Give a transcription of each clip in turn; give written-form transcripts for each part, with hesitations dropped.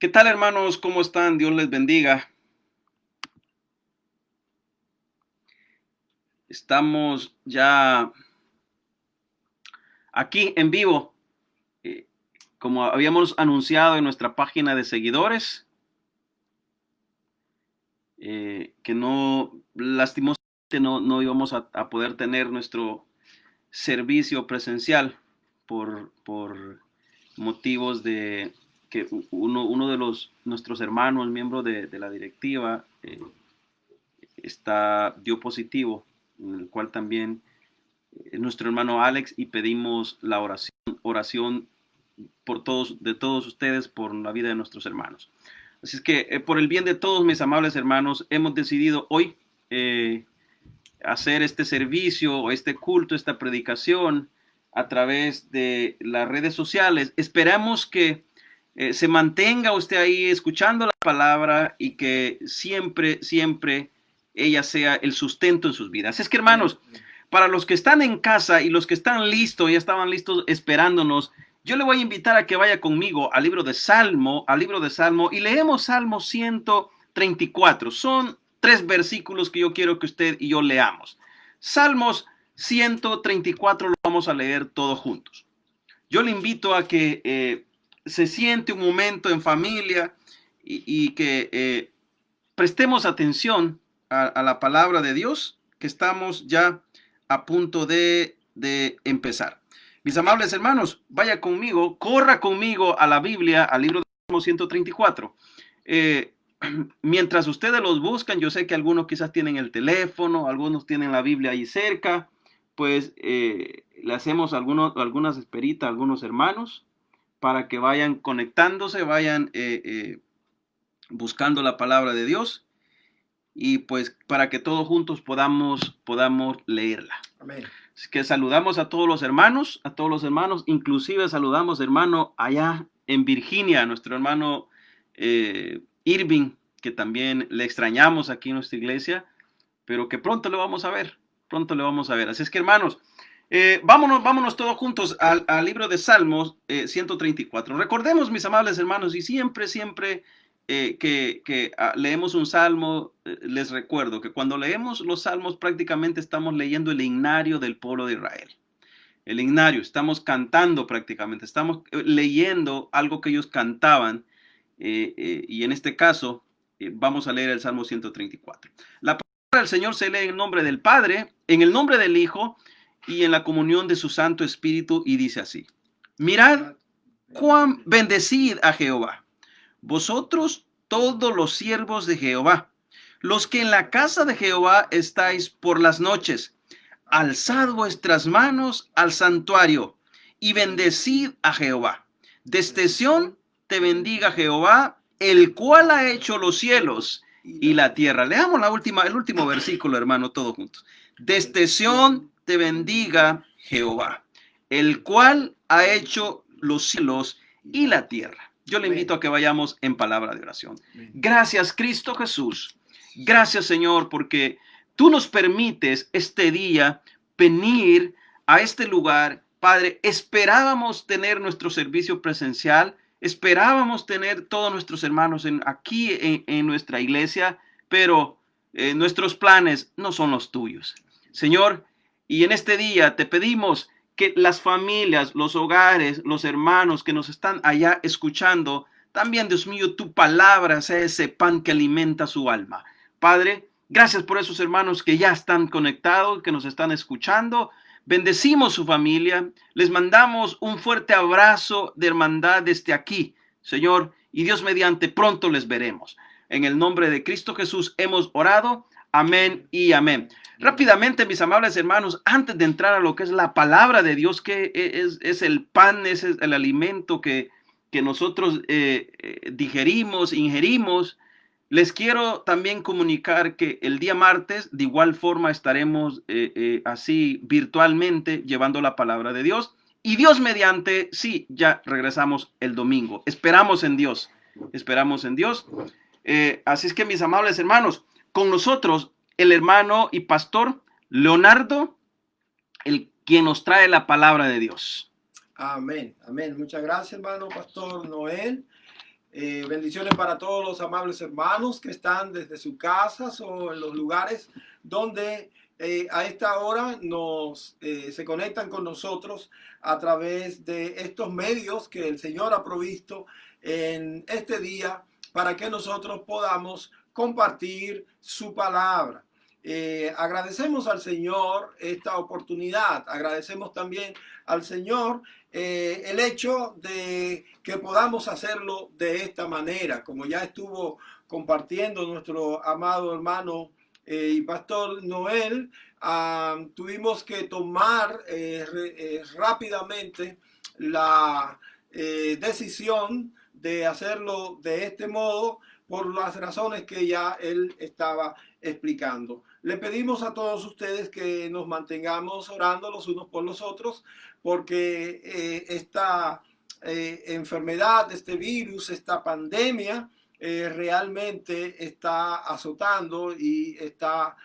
¿Qué tal, hermanos? ¿Cómo están? Dios les bendiga. Estamos ya aquí en vivo, eh, como habíamos anunciado en nuestra página de seguidores, que no, lastimosamente no íbamos a poder tener nuestro servicio presencial por motivos de que uno de nuestros hermanos, miembro de la directiva, dio positivo, en el cual también nuestro hermano Alex, y pedimos la oración por de todos ustedes, por la vida de nuestros hermanos. Así es que por el bien de todos mis amables hermanos, hemos decidido hoy hacer este servicio o este culto, esta predicación a través de las redes sociales. Esperamos que se mantenga usted ahí escuchando la palabra y que siempre ella sea el sustento en sus vidas. Es que, hermanos, para los que están en casa y los que están listos, ya estaban listos esperándonos, yo le voy a invitar a que vaya conmigo al libro de Salmo, y leemos Salmo 134. Son 3 versículos que yo quiero que usted y yo leamos. Salmos 134 lo vamos a leer todos juntos. Yo le invito a que se siente un momento en familia y que prestemos atención a la palabra de Dios, que estamos ya a punto de empezar. Mis amables hermanos, vaya conmigo, corra conmigo a la Biblia, al libro de Salmo 134. Mientras ustedes los buscan, yo sé que algunos quizás tienen el teléfono, algunos tienen la Biblia ahí cerca, pues le hacemos algunas esperitas a algunos hermanos para que vayan conectándose, vayan buscando la palabra de Dios, y pues para que todos juntos podamos leerla. Amén. Así que saludamos a todos los hermanos, inclusive saludamos hermano allá en Virginia, a nuestro hermano Irving, que también le extrañamos aquí en nuestra iglesia, pero que pronto le vamos a ver, Así es que, hermanos, vámonos todos juntos al libro de Salmos 134. Recordemos, mis amables hermanos, y siempre que leemos un salmo, les recuerdo que cuando leemos los salmos prácticamente estamos leyendo el himnario del pueblo de Israel. El himnario, estamos cantando prácticamente, estamos leyendo algo que ellos cantaban, y en este caso vamos a leer el Salmo 134. La palabra del Señor se lee en el nombre del Padre, en el nombre del Hijo y en la comunión de su Santo Espíritu, y dice así: mirad cuán bendecid a Jehová, vosotros todos los siervos de Jehová, los que en la casa de Jehová estáis por las noches, alzad vuestras manos al santuario y bendecid a Jehová. Desde Sión te bendiga Jehová, el cual ha hecho los cielos y la tierra. Leamos el último versículo, hermano, todos juntos. Desde Sión te bendiga Jehová, el cual ha hecho los cielos y la tierra. Yo le invito a que vayamos en palabra de oración. Gracias, Cristo Jesús. Gracias, Señor, porque tú nos permites este día venir a este lugar. Padre, esperábamos tener nuestro servicio presencial, esperábamos tener todos nuestros hermanos aquí en nuestra iglesia, pero nuestros planes no son los tuyos, Señor. Y en este día te pedimos que las familias, los hogares, los hermanos que nos están allá escuchando, también, Dios mío, tu palabra sea ese pan que alimenta su alma. Padre, gracias por esos hermanos que ya están conectados, que nos están escuchando. Bendecimos su familia, les mandamos un fuerte abrazo de hermandad desde aquí, Señor, y Dios mediante pronto les veremos. En el nombre de Cristo Jesús hemos orado. Amén y amén. Rápidamente, mis amables hermanos, antes de entrar a lo que es la palabra de Dios, que es el pan, es el alimento que nosotros digerimos, ingerimos, les quiero también comunicar que el día martes, de igual forma, estaremos así virtualmente llevando la palabra de Dios. Y Dios mediante, sí, ya regresamos el domingo. Esperamos en Dios. Así es que, mis amables hermanos, con nosotros el hermano y pastor Leonardo, quien nos trae la palabra de Dios. Amén, amén. Muchas gracias, hermano pastor Noel. Bendiciones para todos los amables hermanos que están desde sus casas o en los lugares donde a esta hora se conectan con nosotros a través de estos medios que el Señor ha provisto en este día para que nosotros podamos compartir su palabra. Agradecemos al Señor esta oportunidad. Agradecemos también al Señor el hecho de que podamos hacerlo de esta manera, como ya estuvo compartiendo nuestro amado hermano y pastor Noel. Tuvimos que tomar rápidamente la decisión de hacerlo de este modo por las razones que ya él estaba explicando. Le pedimos a todos ustedes que nos mantengamos orando los unos por los otros, porque esta enfermedad, este virus, esta pandemia realmente está azotando y está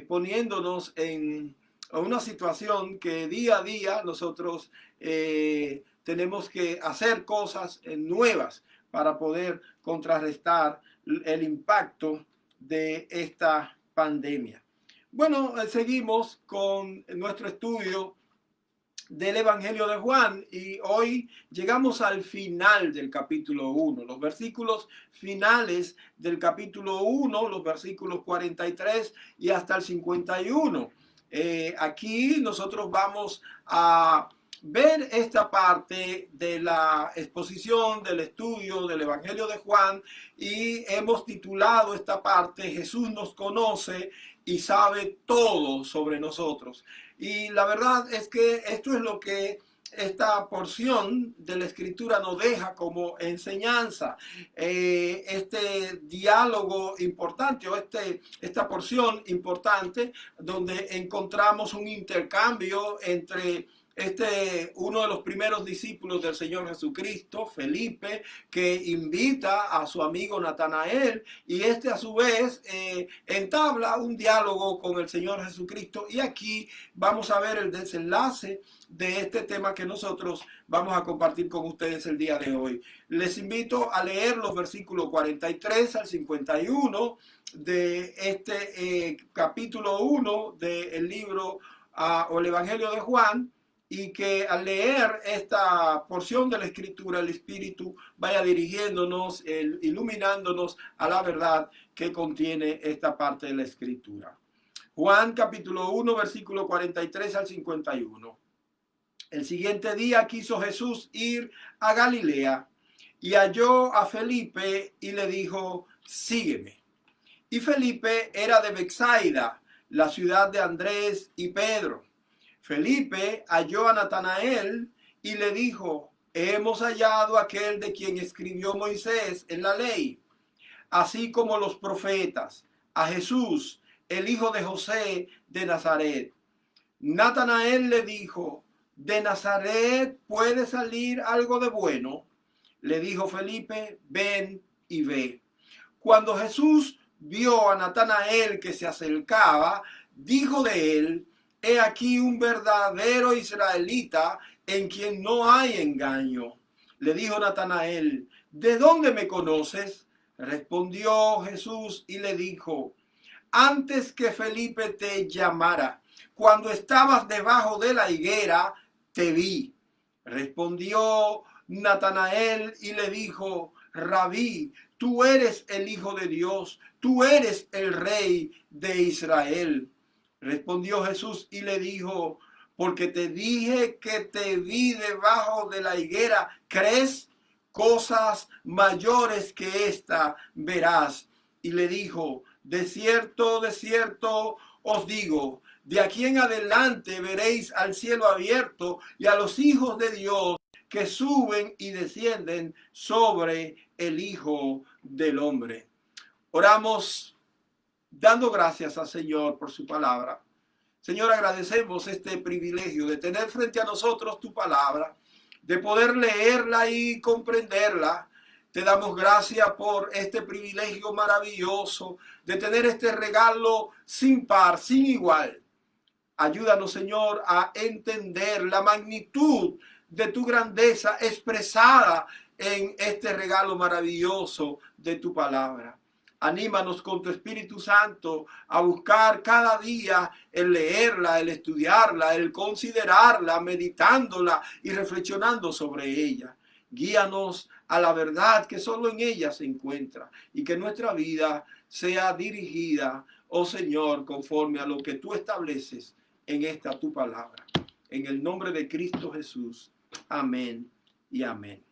poniéndonos en una situación que día a día nosotros tenemos que hacer cosas nuevas para poder contrarrestar el impacto de esta pandemia. Bueno, seguimos con nuestro estudio del Evangelio de Juan y hoy llegamos al final del capítulo 1, los versículos finales del capítulo 1, los versículos 43 y hasta el 51. Aquí nosotros vamos a ver esta parte de la exposición del estudio del Evangelio de Juan y hemos titulado esta parte Jesús nos conoce y sabe todo sobre nosotros. Y la verdad es que esto es lo que esta porción de la escritura nos deja como enseñanza, este diálogo importante o esta porción importante donde encontramos un intercambio entre uno de los primeros discípulos del Señor Jesucristo, Felipe, que invita a su amigo Natanael y a su vez entabla un diálogo con el Señor Jesucristo. Y aquí vamos a ver el desenlace de este tema que nosotros vamos a compartir con ustedes el día de hoy. Les invito a leer los versículos 43 al 51 de este capítulo 1 del libro o el Evangelio de Juan, y que al leer esta porción de la Escritura, el Espíritu vaya dirigiéndonos, iluminándonos a la verdad que contiene esta parte de la Escritura. Juan capítulo 1, versículo 43 al 51. El siguiente día quiso Jesús ir a Galilea y halló a Felipe y le dijo, sígueme. Y Felipe era de Betsaida, la ciudad de Andrés y Pedro. Felipe halló a Natanael y le dijo, hemos hallado aquel de quien escribió Moisés en la ley, así como los profetas, a Jesús, el hijo de José de Nazaret. Natanael le dijo, ¿de Nazaret puede salir algo de bueno? Le dijo Felipe, ven y ve. Cuando Jesús vio a Natanael que se acercaba, dijo de él, he aquí un verdadero israelita en quien no hay engaño. Le dijo Natanael, ¿de dónde me conoces? Respondió Jesús y le dijo, antes que Felipe te llamara, cuando estabas debajo de la higuera, te vi. Respondió Natanael y le dijo, Rabí, tú eres el Hijo de Dios, tú eres el Rey de Israel. Respondió Jesús y le dijo, porque te dije que te vi debajo de la higuera, ¿crees? Cosas mayores que esta verás. Y le dijo, de cierto os digo, de aquí en adelante veréis al cielo abierto y a los hijos de Dios que suben y descienden sobre el Hijo del Hombre. Oramos dando gracias al Señor por su palabra. Señor, agradecemos este privilegio de tener frente a nosotros tu palabra, de poder leerla y comprenderla. Te damos gracias por este privilegio maravilloso de tener este regalo sin par, sin igual. Ayúdanos, Señor, a entender la magnitud de tu grandeza expresada en este regalo maravilloso de tu palabra. Anímanos con tu Espíritu Santo a buscar cada día el leerla, el estudiarla, el considerarla, meditándola y reflexionando sobre ella. Guíanos a la verdad que solo en ella se encuentra y que nuestra vida sea dirigida, oh Señor, conforme a lo que tú estableces en esta tu palabra. En el nombre de Cristo Jesús. Amén y amén.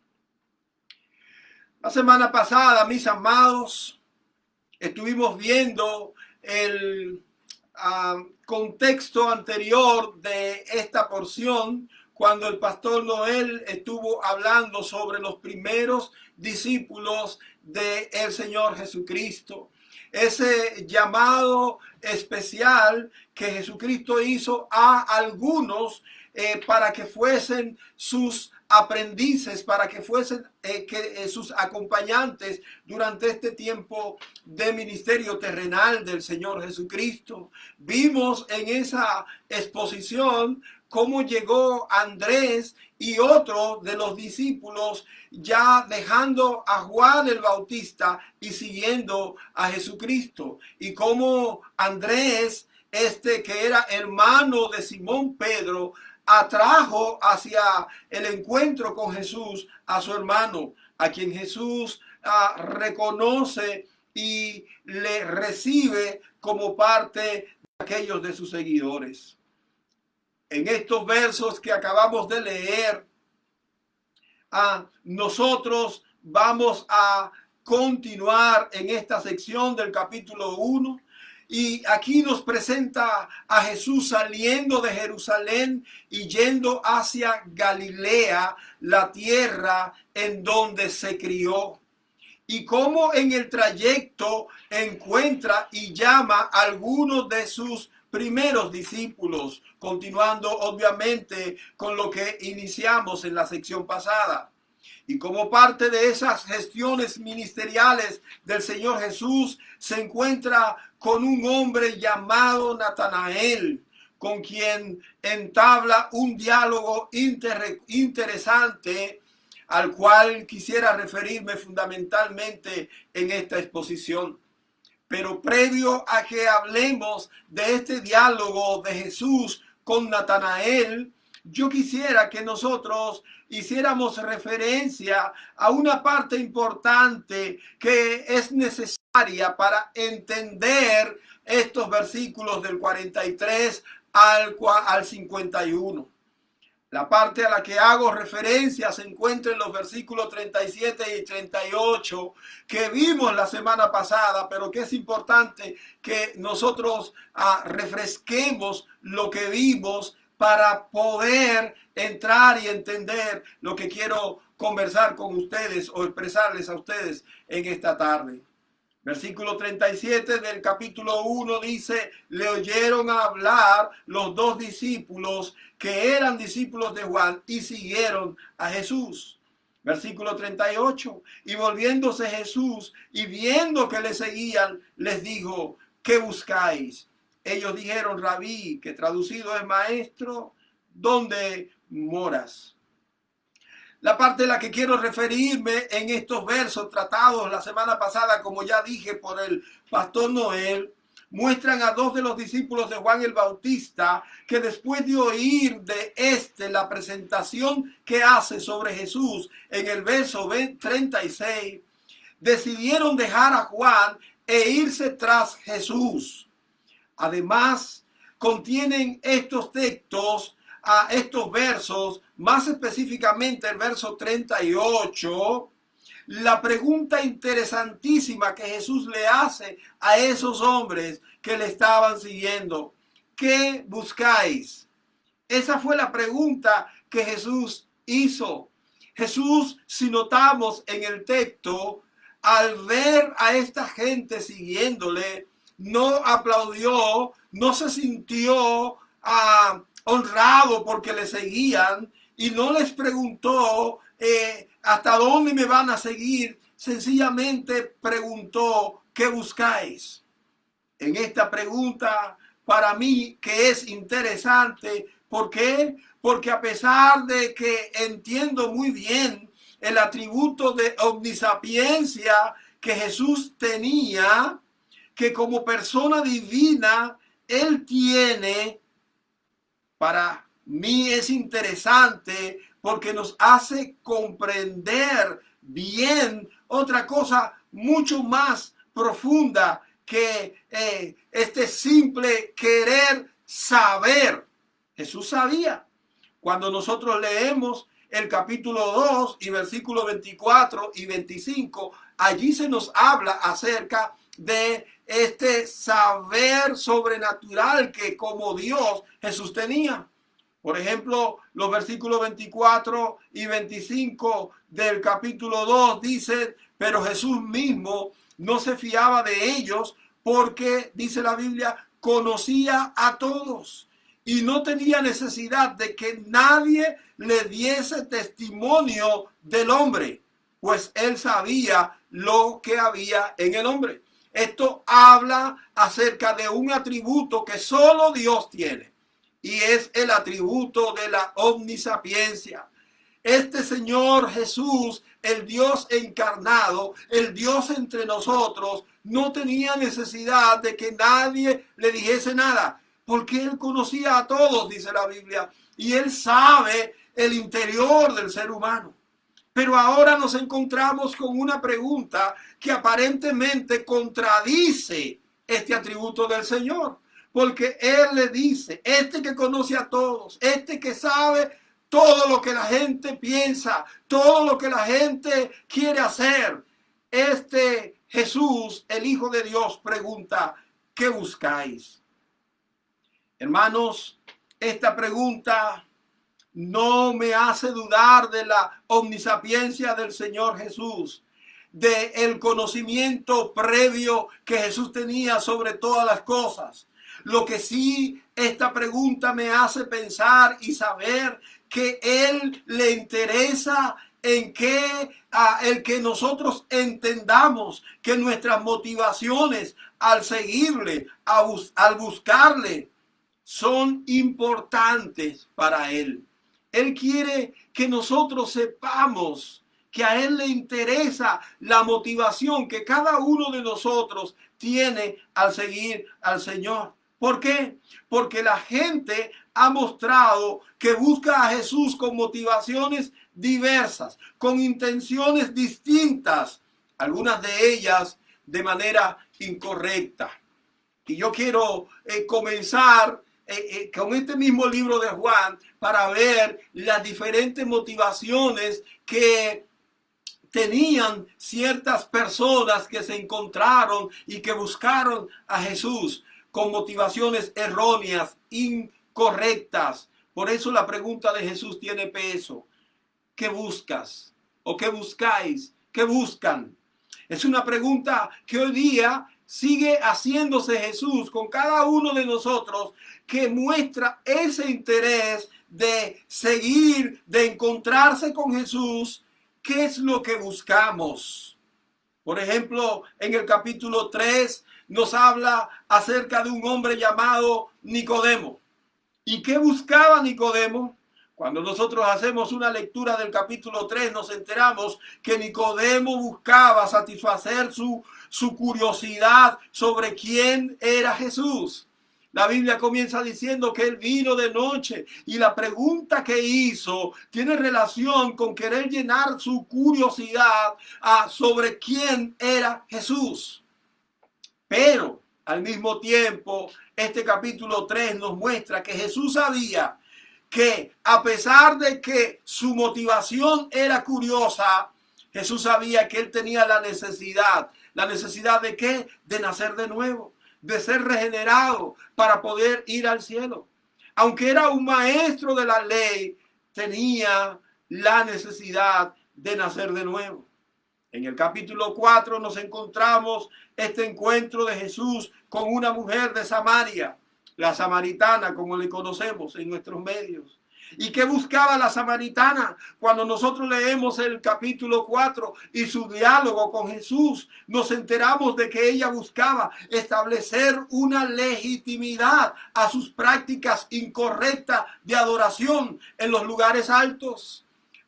La semana pasada, mis amados, estuvimos viendo el contexto anterior de esta porción cuando el pastor Noel estuvo hablando sobre los primeros discípulos del Señor Jesucristo. Ese llamado especial que Jesucristo hizo a algunos para que fuesen sus aprendices, para que fuesen sus acompañantes durante este tiempo de ministerio terrenal del Señor Jesucristo. Vimos en esa exposición cómo llegó Andrés y otro de los discípulos ya dejando a Juan el Bautista y siguiendo a Jesucristo, y cómo Andrés, que era hermano de Simón Pedro, atrajo hacia el encuentro con Jesús a su hermano, a quien Jesús reconoce y le recibe como parte de aquellos de sus seguidores. En estos versos que acabamos de leer, nosotros vamos a continuar en esta sección del capítulo 1. Y aquí nos presenta a Jesús saliendo de Jerusalén y yendo hacia Galilea, la tierra en donde se crió. Y cómo en el trayecto encuentra y llama a algunos de sus primeros discípulos, continuando obviamente con lo que iniciamos en la sección pasada. Y como parte de esas gestiones ministeriales del Señor Jesús, se encuentra con un hombre llamado Natanael, con quien entabla un diálogo interesante, al cual quisiera referirme fundamentalmente en esta exposición. Pero previo a que hablemos de este diálogo de Jesús con Natanael, yo quisiera que nosotros hiciéramos referencia a una parte importante que es necesaria para entender estos versículos del 43 al 51. La parte a la que hago referencia se encuentra en los versículos 37 y 38 que vimos la semana pasada, pero que es importante que nosotros refresquemos lo que vimos para poder entrar y entender lo que quiero conversar con ustedes o expresarles a ustedes en esta tarde. Versículo 37 del capítulo 1 dice: le oyeron hablar los dos discípulos que eran discípulos de Juan y siguieron a Jesús. Versículo 38, y volviéndose Jesús y viendo que le seguían, les dijo: ¿qué buscáis? Ellos dijeron: Rabí, que traducido es maestro, ¿dónde moras? La parte en la que quiero referirme en estos versos tratados la semana pasada, como ya dije, por el pastor Noel, muestran a dos de los discípulos de Juan el Bautista que después de oír de la presentación que hace sobre Jesús en el verso 36, decidieron dejar a Juan e irse tras Jesús. Además, contienen estos textos, estos versos, más específicamente el verso 38, la pregunta interesantísima que Jesús le hace a esos hombres que le estaban siguiendo: ¿qué buscáis? Esa fue la pregunta que Jesús hizo. Jesús, si notamos en el texto, al ver a esta gente siguiéndole, no aplaudió, no se sintió honrado porque le seguían, y no les preguntó hasta dónde me van a seguir. Sencillamente preguntó: ¿qué buscáis? En esta pregunta, para mí, que es interesante. ¿Por qué? Porque a pesar de que entiendo muy bien el atributo de omnisapiencia que Jesús tenía, que como persona divina Él tiene. Para mí es interesante porque nos hace comprender bien otra cosa mucho más profunda que este simple querer saber. Jesús sabía. Cuando nosotros leemos el capítulo 2 y versículos 24 y 25, allí se nos habla acerca de este saber sobrenatural que como Dios Jesús tenía. Por ejemplo, los versículos 24 y 25 del capítulo 2 dicen, pero Jesús mismo no se fiaba de ellos porque, dice la Biblia, conocía a todos y no tenía necesidad de que nadie le diese testimonio del hombre, pues él sabía lo que había en el hombre. Esto habla acerca de un atributo que solo Dios tiene, y es el atributo de la omnisapiencia. Este Señor Jesús, el Dios encarnado, el Dios entre nosotros, no tenía necesidad de que nadie le dijese nada, porque Él conocía a todos, dice la Biblia, y Él sabe el interior del ser humano. Pero ahora nos encontramos con una pregunta que aparentemente contradice este atributo del Señor. Porque Él le dice, este que conoce a todos, este que sabe todo lo que la gente piensa, todo lo que la gente quiere hacer. Este Jesús, el Hijo de Dios, pregunta, ¿qué buscáis? Hermanos, esta pregunta no me hace dudar de la omnisapiencia del Señor Jesús, de el conocimiento previo que Jesús tenía sobre todas las cosas. Lo que sí esta pregunta me hace pensar y saber que Él le interesa en que el que nosotros entendamos que nuestras motivaciones al seguirle, al buscarle, son importantes para Él. Él quiere que nosotros sepamos que a Él le interesa la motivación que cada uno de nosotros tiene al seguir al Señor. ¿Por qué? Porque la gente ha mostrado que busca a Jesús con motivaciones diversas, con intenciones distintas, algunas de ellas de manera incorrecta. Y yo quiero comenzar con este mismo libro de Juan para ver las diferentes motivaciones que tenían ciertas personas que se encontraron y que buscaron a Jesús con motivaciones erróneas, incorrectas. Por eso la pregunta de Jesús tiene peso. ¿Qué buscas? ¿O qué buscáis? ¿Qué buscan? Es una pregunta que hoy día sigue haciéndose Jesús con cada uno de nosotros, que muestra ese interés de seguir, de encontrarse con Jesús. ¿Qué es lo que buscamos? Por ejemplo, en el capítulo 3 nos habla acerca de un hombre llamado Nicodemo. ¿Y qué buscaba Nicodemo? Cuando nosotros hacemos una lectura del capítulo 3 nos enteramos que Nicodemo buscaba satisfacer su curiosidad sobre quién era Jesús. La Biblia comienza diciendo que él vino de noche y la pregunta que hizo tiene relación con querer llenar su curiosidad sobre quién era Jesús. Pero al mismo tiempo, este capítulo 3 nos muestra que Jesús sabía que a pesar de que su motivación era curiosa, Jesús sabía que él tenía la necesidad de ¿qué? De nacer de nuevo, de ser regenerado para poder ir al cielo. Aunque era un maestro de la ley, tenía la necesidad de nacer de nuevo. En el capítulo 4 nos encontramos este encuentro de Jesús con una mujer de Samaria, la samaritana, como le conocemos en nuestros medios. ¿Y qué buscaba la samaritana? Cuando nosotros leemos el capítulo 4 y su diálogo con Jesús, nos enteramos de que ella buscaba establecer una legitimidad a sus prácticas incorrectas de adoración en los lugares altos.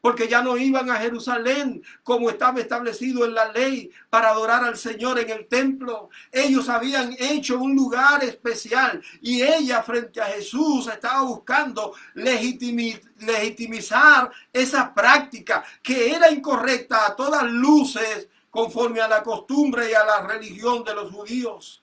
porque ya no iban a Jerusalén como estaba establecido en la ley para adorar al Señor en el templo. Ellos habían hecho un lugar especial y ella frente a Jesús estaba buscando legitimizar esa práctica que era incorrecta a todas luces conforme a la costumbre y a la religión de los judíos.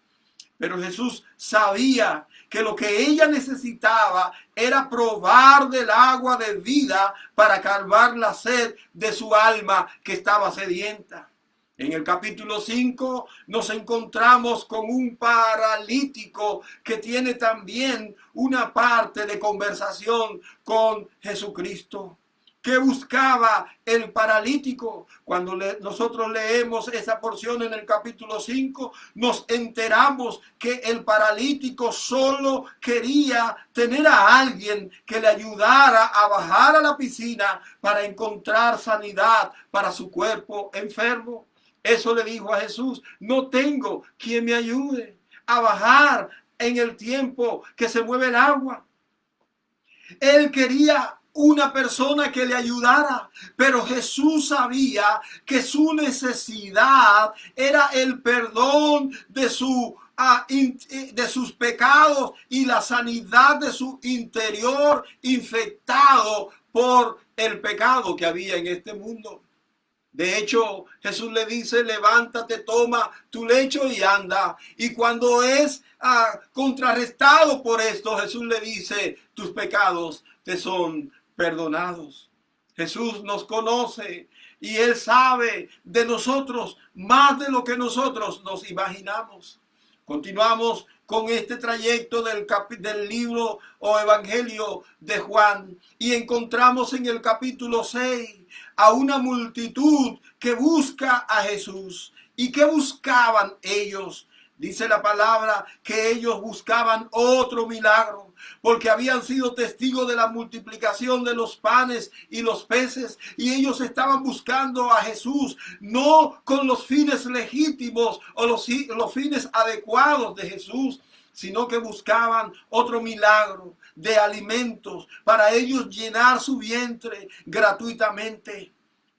Pero Jesús sabía que lo que ella necesitaba era probar del agua de vida para calmar la sed de su alma que estaba sedienta. En el capítulo 5 nos encontramos con un paralítico que tiene también una parte de conversación con Jesucristo. ¿Qué buscaba el paralítico? Cuando nosotros leemos esa porción en el capítulo 5, nos enteramos que el paralítico solo quería tener a alguien que le ayudara a bajar a la piscina para encontrar sanidad para su cuerpo enfermo. Eso le dijo a Jesús: no tengo quien me ayude a bajar en el tiempo que se mueve el agua. Él quería una persona que le ayudara, pero Jesús sabía que su necesidad era el perdón de sus pecados y la sanidad de su interior infectado por el pecado que había en este mundo. De hecho, Jesús le dice: levántate, toma tu lecho y anda. Y cuando es contrarrestado por esto, Jesús le dice: tus pecados te son perdonados. Jesús nos conoce y Él sabe de nosotros más de lo que nosotros nos imaginamos. Continuamos con este trayecto del libro o evangelio de Juan y encontramos en el capítulo 6 a una multitud que busca a Jesús. ¿Y qué buscaban ellos? Dice la palabra que ellos buscaban otro milagro, porque habían sido testigos de la multiplicación de los panes y los peces, y ellos estaban buscando a Jesús, no con los fines legítimos o los fines adecuados de Jesús, sino que buscaban otro milagro de alimentos para ellos llenar su vientre gratuitamente.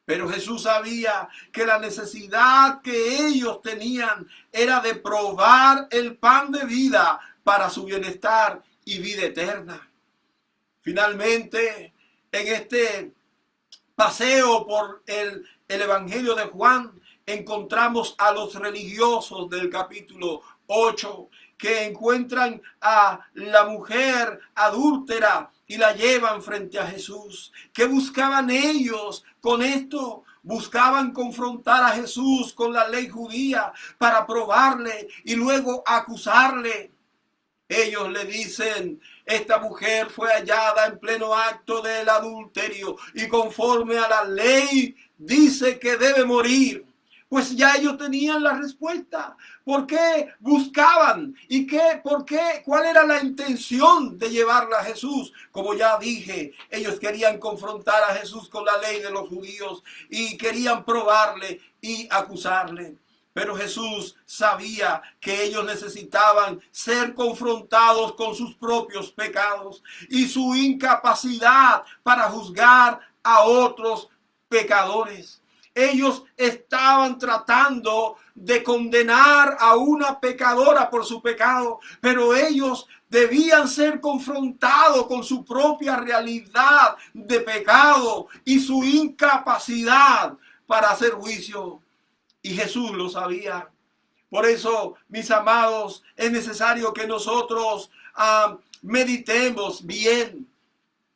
Pero Jesús sabía que la necesidad que ellos tenían era de probar el pan de vida para su bienestar y vida eterna. Finalmente, en este paseo por el Evangelio de Juan, encontramos a los religiosos del capítulo 8 que encuentran a la mujer adúltera y la llevan frente a Jesús. ¿Qué buscaban ellos con esto? Buscaban confrontar a Jesús con la ley judía para probarle y luego acusarle. Ellos le dicen: esta mujer fue hallada en pleno acto del adulterio y conforme a la ley dice que debe morir. Pues ya ellos tenían la respuesta. ¿Por qué buscaban? ¿Y por qué? ¿Cuál era la intención de llevarla a Jesús? Como ya dije, ellos querían confrontar a Jesús con la ley de los judíos y querían probarle y acusarle. Pero Jesús sabía que ellos necesitaban ser confrontados con sus propios pecados y su incapacidad para juzgar a otros pecadores. Ellos estaban tratando de condenar a una pecadora por su pecado, pero ellos debían ser confrontados con su propia realidad de pecado y su incapacidad para hacer juicio. Y Jesús lo sabía. Por eso, mis amados, es necesario que nosotros meditemos bien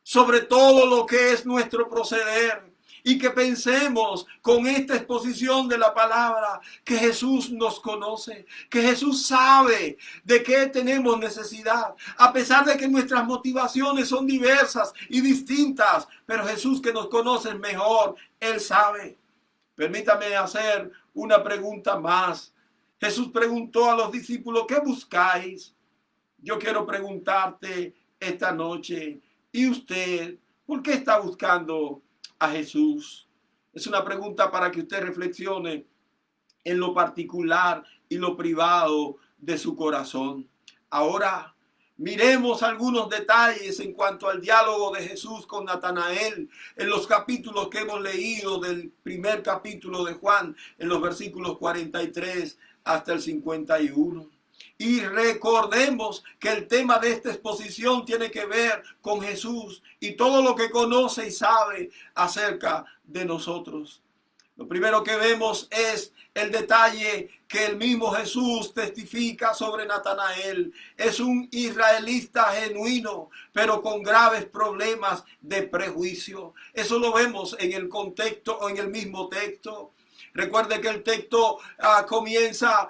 sobre todo lo que es nuestro proceder. Y que pensemos con esta exposición de la palabra que Jesús nos conoce, que Jesús sabe de qué tenemos necesidad, a pesar de que nuestras motivaciones son diversas y distintas, pero Jesús, que nos conoce mejor, Él sabe. Permítame hacer una pregunta más. Jesús preguntó a los discípulos: ¿qué buscáis? Yo quiero preguntarte esta noche: ¿y usted por qué está buscando a Jesús? Es una pregunta para que usted reflexione en lo particular y lo privado de su corazón. Ahora, Miremos algunos detalles en cuanto al diálogo de Jesús con Natanael en los capítulos que hemos leído del primer capítulo de Juan, en los versículos 43 hasta el 51. Y recordemos que el tema de esta exposición tiene que ver con Jesús y todo lo que conoce y sabe acerca de nosotros. Lo primero que vemos es el detalle que el mismo Jesús testifica sobre Natanael. Es un israelita genuino, pero con graves problemas de prejuicio. Eso lo vemos en el contexto o en el mismo texto. Recuerde que el texto comienza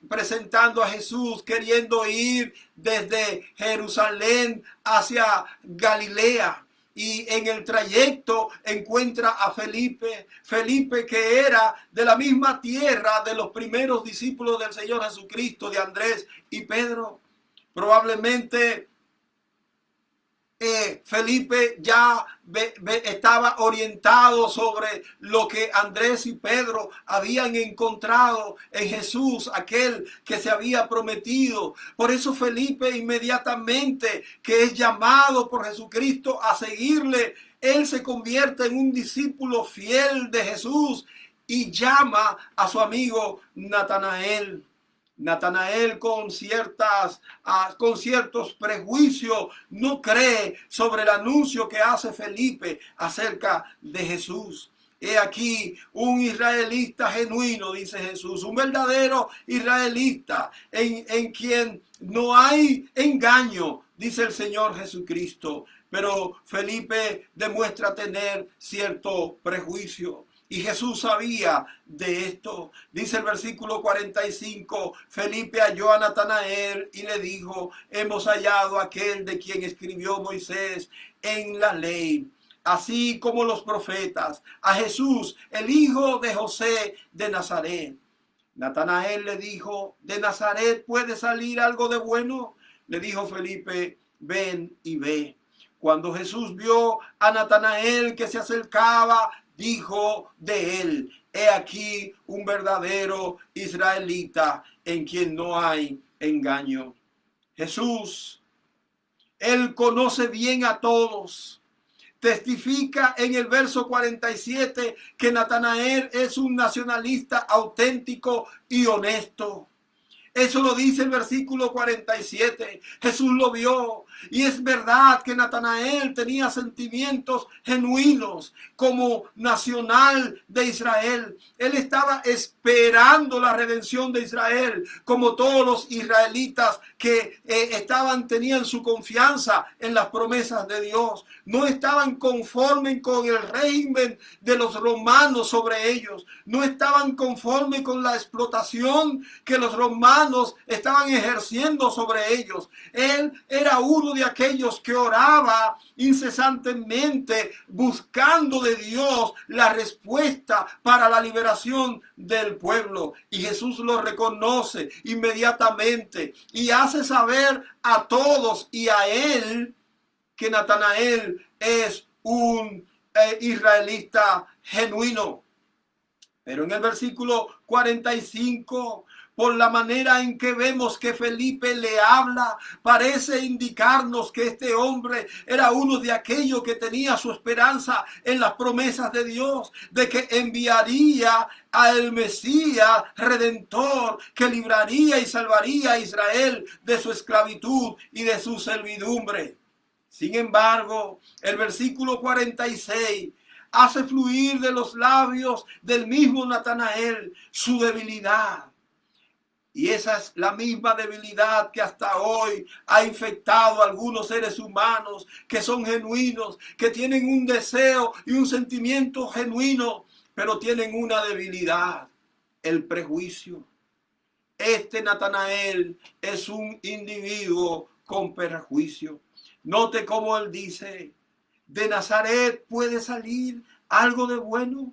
presentando a Jesús queriendo ir desde Jerusalén hacia Galilea. Y en el trayecto encuentra a Felipe, que era de la misma tierra de los primeros discípulos del Señor Jesucristo, de Andrés y Pedro. Probablemente Felipe ya estaba orientado sobre lo que Andrés y Pedro habían encontrado en Jesús, aquel que se había prometido. Por eso Felipe, inmediatamente que es llamado por Jesucristo a seguirle, él se convierte en un discípulo fiel de Jesús y llama a su amigo Natanael. Natanael con ciertos prejuicios no cree sobre el anuncio que hace Felipe acerca de Jesús. He aquí un israelita genuino, dice Jesús, un verdadero israelita en quien no hay engaño, dice el Señor Jesucristo. Pero Felipe demuestra tener cierto prejuicio. Y Jesús sabía de esto. Dice el versículo 45, Felipe halló a Natanael y le dijo, hemos hallado a aquel de quien escribió Moisés en la ley, así como los profetas, a Jesús, el hijo de José de Nazaret. Natanael le dijo, ¿de Nazaret puede salir algo de bueno? Le dijo Felipe, ven y ve. Cuando Jesús vio a Natanael que se acercaba, dijo de él, he aquí un verdadero israelita en quien no hay engaño. Jesús, él conoce bien a todos. Testifica en el verso 47 que Natanael es un nacionalista auténtico y honesto. Eso lo dice el versículo 47. Jesús lo vio. Y es verdad que Natanael tenía sentimientos genuinos como nacional de Israel. Él estaba esperando la redención de Israel, como todos los israelitas que tenían su confianza en las promesas de Dios. No estaban conformes con el régimen de los romanos sobre ellos. No estaban conformes con la explotación que los romanos estaban ejerciendo sobre ellos. Él era uno de aquellos que oraba incesantemente buscando de Dios la respuesta para la liberación del pueblo. Y Jesús lo reconoce inmediatamente y hace saber a todos y a él que Natanael es un israelita genuino. Pero en el versículo 45, por la manera en que vemos que Felipe le habla, parece indicarnos que este hombre era uno de aquellos que tenía su esperanza en las promesas de Dios, de que enviaría al Mesías Redentor, que libraría y salvaría a Israel de su esclavitud y de su servidumbre. Sin embargo, el versículo 46 hace fluir de los labios del mismo Natanael su debilidad. Y esa es la misma debilidad que hasta hoy ha infectado a algunos seres humanos que son genuinos, que tienen un deseo y un sentimiento genuino, pero tienen una debilidad, el prejuicio. Este Natanael es un individuo con prejuicio. Note cómo él dice, ¿de Nazaret puede salir algo de bueno?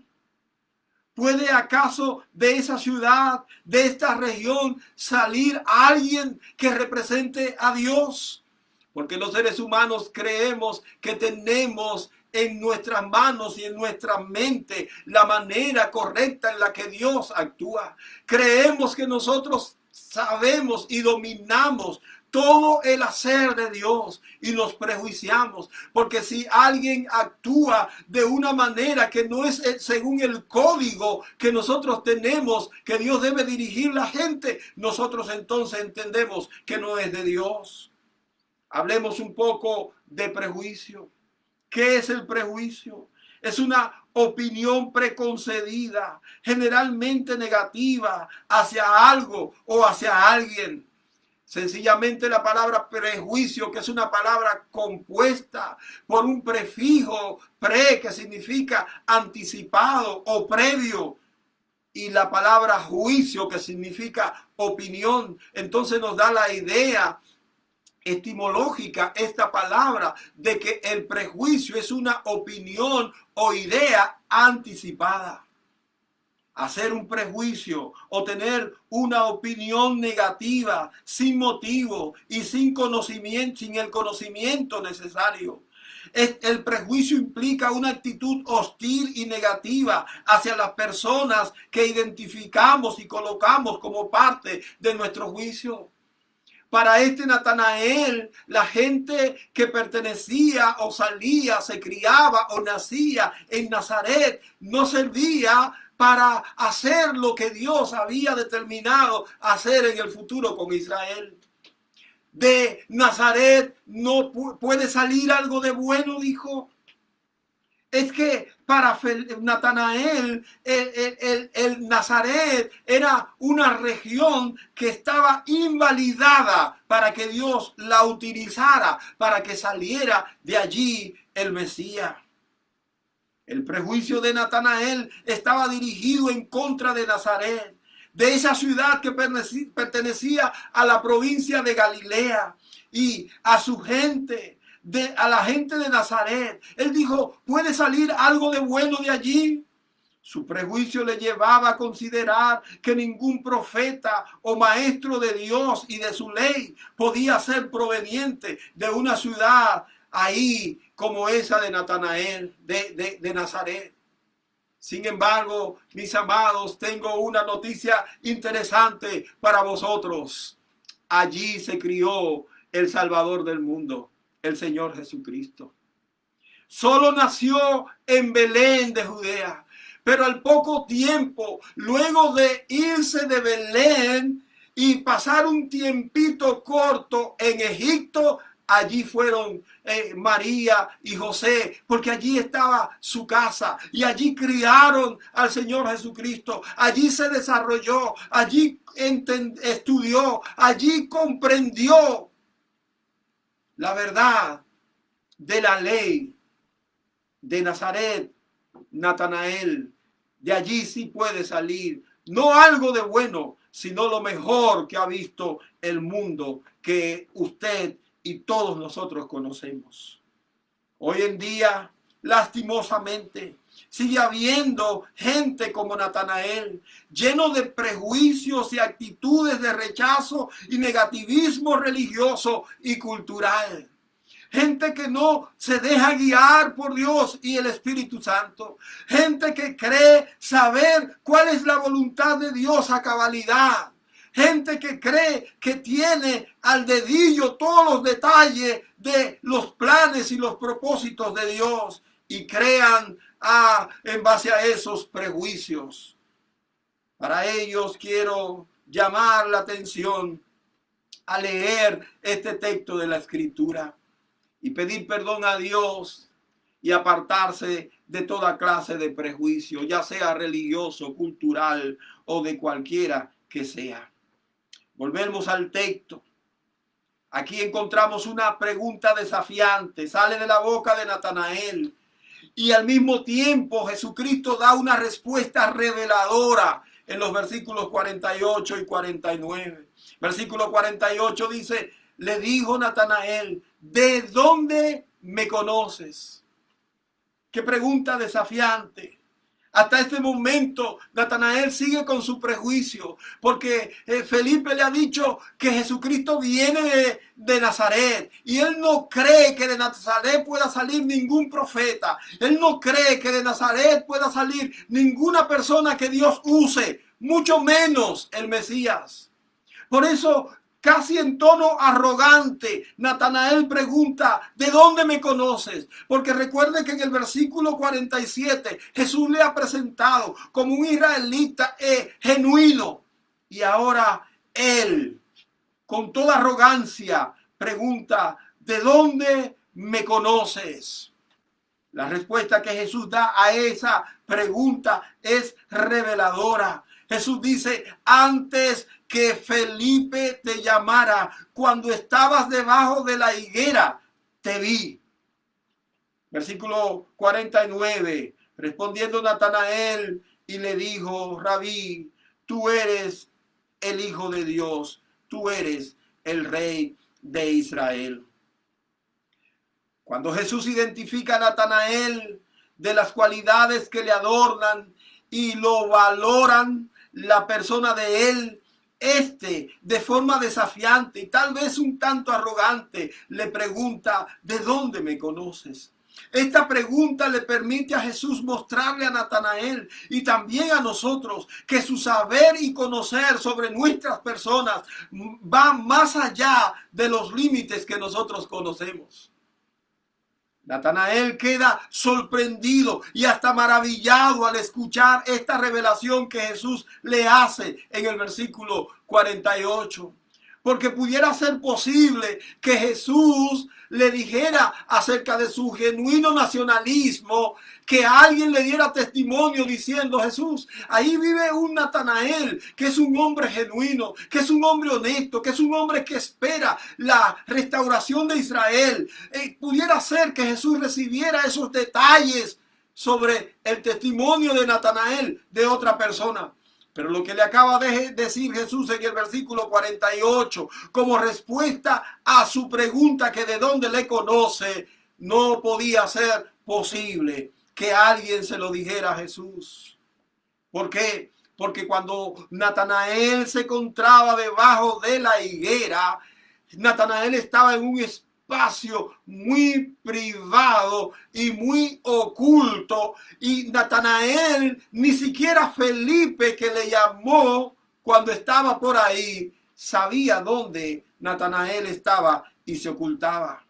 ¿Puede acaso de esa ciudad, de esta región, salir alguien que represente a Dios? Porque los seres humanos creemos que tenemos en nuestras manos y en nuestra mente la manera correcta en la que Dios actúa. Creemos que nosotros sabemos y dominamos todo el hacer de Dios y nos prejuiciamos. Porque si alguien actúa de una manera que no es según el código que nosotros tenemos, que Dios debe dirigir la gente, nosotros entonces entendemos que no es de Dios. Hablemos un poco de prejuicio. ¿Qué es el prejuicio? Es una opinión preconcebida, generalmente negativa, hacia algo o hacia alguien. Sencillamente la palabra prejuicio, que es una palabra compuesta por un prefijo pre, que significa anticipado o previo, y la palabra juicio, que significa opinión. Entonces nos da la idea etimológica esta palabra de que el prejuicio es una opinión o idea anticipada. Hacer un prejuicio o tener una opinión negativa sin motivo y sin conocimiento, sin el conocimiento necesario. El prejuicio implica una actitud hostil y negativa hacia las personas que identificamos y colocamos como parte de nuestro juicio. Para este Natanael, la gente que pertenecía o salía, se criaba o nacía en Nazaret, no servía para hacer lo que Dios había determinado hacer en el futuro con Israel. De Nazaret no puede salir algo de bueno, dijo. Es que para Natanael, el Nazaret era una región que estaba invalidada para que Dios la utilizara, para que saliera de allí el Mesías. El prejuicio de Natanael estaba dirigido en contra de Nazaret, de esa ciudad que pertenecía a la provincia de Galilea y a su gente. A la gente de Nazaret. Él dijo, ¿puede salir algo de bueno de allí? Su prejuicio le llevaba a considerar que ningún profeta o maestro de Dios y de su ley podía ser proveniente de una ciudad ahí como esa de Natanael, de Nazaret. Sin embargo, mis amados, tengo una noticia interesante para vosotros. Allí se crió el Salvador del mundo, el Señor Jesucristo. Solo nació en Belén de Judea, pero al poco tiempo, luego de irse de Belén y pasar un tiempito corto en Egipto, allí fueron María y José, porque allí estaba su casa y allí criaron al Señor Jesucristo. Allí se desarrolló, allí estudió, allí comprendió la verdad de la ley de Nazaret. Natanael, de allí sí puede salir no algo de bueno, sino lo mejor que ha visto el mundo, que usted y todos nosotros conocemos. Hoy en día, lastimosamente, sigue habiendo gente como Natanael, lleno de prejuicios y actitudes de rechazo y negativismo religioso y cultural. Gente que no se deja guiar por Dios y el Espíritu Santo. Gente que cree saber cuál es la voluntad de Dios a cabalidad. Gente que cree que tiene al dedillo todos los detalles de los planes y los propósitos de Dios y crean en base a esos prejuicios. Para ellos quiero llamar la atención a leer este texto de la Escritura y pedir perdón a Dios y apartarse de toda clase de prejuicio, ya sea religioso, cultural o de cualquiera que sea. Volvemos al texto. Aquí encontramos una pregunta desafiante, sale de la boca de Natanael y al mismo tiempo Jesucristo da una respuesta reveladora en los versículos 48 y 49. Versículo 48 dice, le dijo Natanael, ¿de dónde me conoces? Qué pregunta desafiante. Hasta este momento, Natanael sigue con su prejuicio, porque Felipe le ha dicho que Jesucristo viene de Nazaret, y él no cree que de Nazaret pueda salir ningún profeta. Él no cree que de Nazaret pueda salir ninguna persona que Dios use, mucho menos el Mesías. Por eso casi en tono arrogante, Natanael pregunta: ¿de dónde me conoces? Porque recuerde que en el versículo 47 Jesús le ha presentado como un israelita genuino. Y ahora él, con toda arrogancia, pregunta: ¿de dónde me conoces? La respuesta que Jesús da a esa pregunta es reveladora. Jesús dice: antes que Felipe te llamara, cuando estabas debajo de la higuera, te vi. Versículo 49. Respondiendo Natanael y le dijo: Rabí, tú eres el Hijo de Dios, tú eres el Rey de Israel. Cuando Jesús identifica a Natanael de las cualidades que le adornan y lo valoran, la persona de él, de forma desafiante y tal vez un tanto arrogante, le pregunta: ¿de dónde me conoces? Esta pregunta le permite a Jesús mostrarle a Natanael y también a nosotros que su saber y conocer sobre nuestras personas va más allá de los límites que nosotros conocemos. Natanael queda sorprendido y hasta maravillado al escuchar esta revelación que Jesús le hace en el versículo 48. Porque pudiera ser posible que Jesús le dijera acerca de su genuino nacionalismo, que alguien le diera testimonio diciendo: Jesús, ahí vive un Natanael que es un hombre genuino, que es un hombre honesto, que es un hombre que espera la restauración de Israel. Pudiera ser que Jesús recibiera esos detalles sobre el testimonio de Natanael de otra persona. Pero lo que le acaba de decir Jesús en el versículo 48, como respuesta a su pregunta que de dónde le conoce, no podía ser posible que alguien se lo dijera a Jesús. ¿Por qué? Porque cuando Natanael se encontraba debajo de la higuera, Natanael estaba en un espacio muy privado y muy oculto, y Natanael, ni siquiera Felipe, que le llamó cuando estaba por ahí, sabía dónde Natanael estaba y se ocultaba.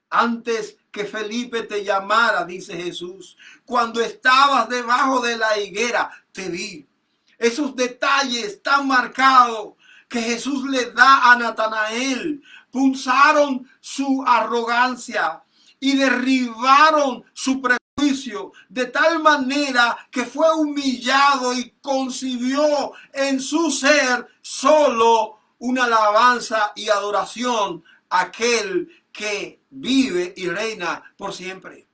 Antes que Felipe te llamara, dice Jesús, cuando estabas debajo de la higuera, te vi. Esos detalles tan marcados que Jesús le da a Natanael punzaron su arrogancia y derribaron su prejuicio de tal manera que fue humillado y concibió en su ser solo una alabanza y adoración a aquel que vive y reina por siempre.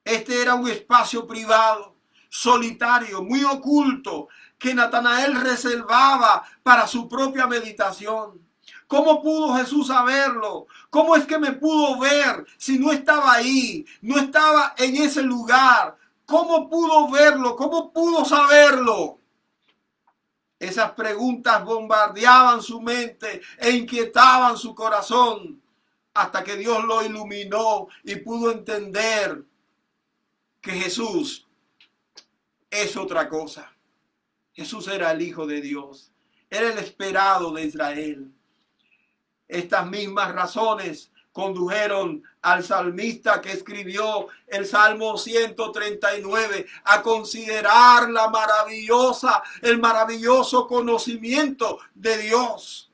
Este era un espacio privado, solitario, muy oculto, que Natanael reservaba para su propia meditación. ¿Cómo pudo Jesús saberlo? ¿Cómo es que me pudo ver si no estaba ahí, no estaba en ese lugar? ¿Cómo pudo verlo? ¿Cómo pudo saberlo? Esas preguntas bombardeaban su mente e inquietaban su corazón hasta que Dios lo iluminó y pudo entender que Jesús es otra cosa. Jesús era el Hijo de Dios, era el esperado de Israel. Estas mismas razones condujeron al salmista que escribió el Salmo 139 a considerar el maravilloso conocimiento de Dios.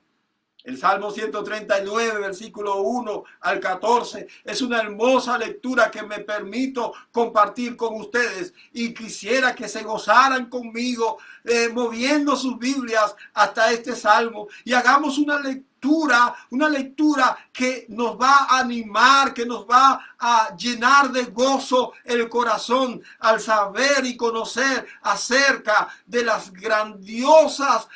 El Salmo 139, versículo 1 al 14, es una hermosa lectura que me permito compartir con ustedes y quisiera que se gozaran conmigo moviendo sus Biblias hasta este Salmo y hagamos una lectura que nos va a animar, que nos va a llenar de gozo el corazón al saber y conocer acerca de las grandiosas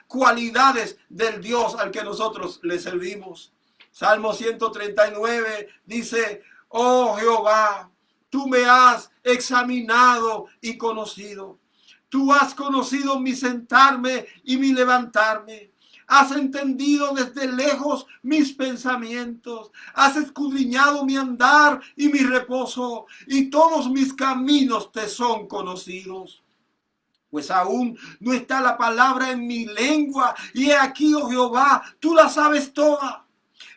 cualidades del Dios al que nosotros le servimos. Salmo 139 dice: oh Jehová, tú me has examinado y conocido. Tú has conocido mi sentarme y mi levantarme. Has entendido desde lejos mis pensamientos. Has escudriñado mi andar y mi reposo. Y todos mis caminos te son conocidos. Pues aún no está la palabra en mi lengua, y he aquí, oh Jehová, tú la sabes toda.